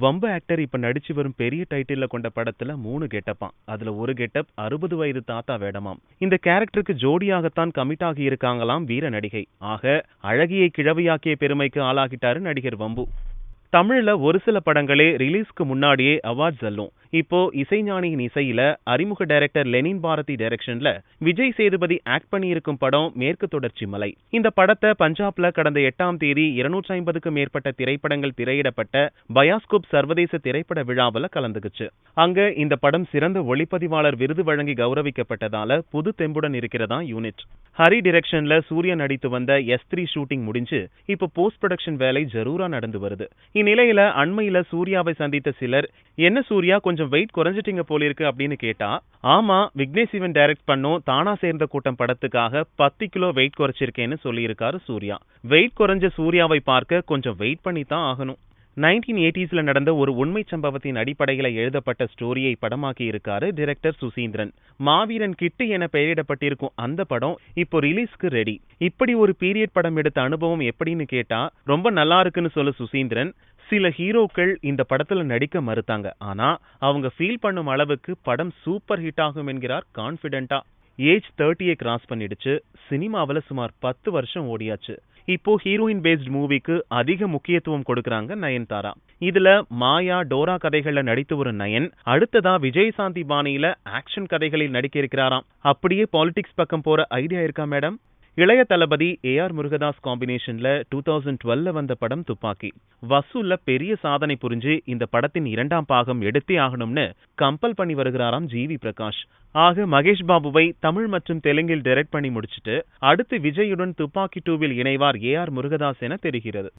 வம்பு ஆக்டர் இப்ப நடிச்சு வரும் பெரிய டைட்டில்ல கொண்ட படத்துல 3 கெட்டப்பாம். அதுல ஒரு கெட்டப் 60 வயது தாத்தா வேடமாம். இந்த கேரக்டருக்கு ஜோடியாகத்தான் கமிட் ஆகி இருக்காங்களாம் வீர நடிகை. ஆக அழகியை கிழவியாக்கிய பெருமைக்கு ஆளாகிட்டாரு நடிகர் வம்பு. தமிழ்ல ஒரு சில படங்களே ரிலீஸ்க்கு முன்னாடியே அவார்ட்ஸ் அள்ளும். இப்போ இசைஞானியின் இசையில அறிமுக டைரக்டர் லெனின் பாரதி டைரக்ஷன்ல விஜய் சேதுபதி ஆக்ட் பண்ணியிருக்கும் படம் மேற்கு தொடர்ச்சி மலை. இந்த படத்தை பஞ்சாப்ல கடந்த 8ஆம் தேதி 250க்கும் மேற்பட்ட திரைப்படங்கள் திரையிடப்பட்ட பயாஸ்கோப் சர்வதேச திரைப்பட விழாவில் கலந்துக்குச்சு. அங்க இந்த படம் சிறந்த ஒளிப்பதிவாளர் விருது வழங்கி கௌரவிக்கப்பட்டதால புது தெம்புடன் இருக்கிறதா யூனிட். ஹரி டைரக்ஷன்ல சூர்யா நடித்து வந்த S3 ஷூட்டிங் முடிஞ்சு இப்போ போஸ்ட் ப்ரொடக்ஷன் வேலை ஜரூரா நடந்து வருது. இந்நிலையில அண்மையில சூர்யாவை சந்தித்த சிலர், என்ன சூர்யா கொஞ்சம் வெயிட் குறைஞ்சிட்டீங்க போல இருக்கு அப்படின்னு கேட்டா, ஆமா விக்னேஷ் சிவன் டைரக்ட் பண்ணோம் தானா சேர்ந்த கூட்டம் படத்துக்காக 10 கிலோ வெயிட் குறைச்சிருக்கேன்னு சொல்லியிருக்காரு சூர்யா. வெயிட் குறைஞ்ச சூர்யாவை பார்க்க கொஞ்சம் வெயிட் பண்ணி தான் ஆகணும். 1980ஸ்ல நடந்த ஒரு உண்மை சம்பவத்தின் அடிப்படையில் எழுதப்பட்ட ஸ்டோரியை படமாக்கி இருக்காரு டைரக்டர் சுசீந்திரன். மாவீரன் கிட்டு என பெயரிடப்பட்டிருக்கும் அந்த படம் இப்போ ரிலீஸ்க்கு ரெடி. இப்படி ஒரு பீரியட் படம் எடுத்த அனுபவம் எப்படின்னு கேட்டா, ரொம்ப நல்லா இருக்குன்னு சொல்ல சுசீந்திரன், சில ஹீரோக்கள் இந்த படத்துல நடிக்க மறுத்தாங்க. ஆனா அவங்க ஃபீல் பண்ணும் அளவுக்கு படம் சூப்பர் ஹிட் ஆகும் என்கிறார் கான்பிடென்டா. ஏஜ் 30 கிராஸ் பண்ணிடுச்சு. சினிமாவில சுமார் 10 வருஷம் ஓடியாச்சு. இப்போ ஹீரோயின் பேஸ்ட் மூவிக்கு அதிக முக்கியத்துவம் கொடுக்கறாங்க நயன்தாரா. இதுல மாயா, டோரா கதைகள்ல நடித்து வரும் நயன் அடுத்ததா விஜயசாந்தி பாணியில ஆக்ஷன் கதைகளில் நடிக்க இருக்கிறாராம். அப்படியே பாலிடிக்ஸ் பக்கம் போற ஐடியா இருக்கா மேடம்? இளைய தளபதி AR முருகதாஸ் காம்பினேஷன்ல 2012ல வந்த படம் துப்பாக்கி. வசூல்ல பெரிய சாதனை புரிஞ்சு இந்த படத்தின் 2ஆம் பாகம் எடுத்தே ஆகணும்னு கம்பல் பண்ணி வருகிறாராம் GV பிரகாஷ். ஆக மகேஷ் பாபுவை தமிழ் மற்றும் தெலுங்கில் டைரக்ட் பண்ணி முடிச்சிட்டு அடுத்து விஜயுடன் துப்பாக்கி 2வில் இணைவார் AR முருகதாஸ் என தெரிகிறது.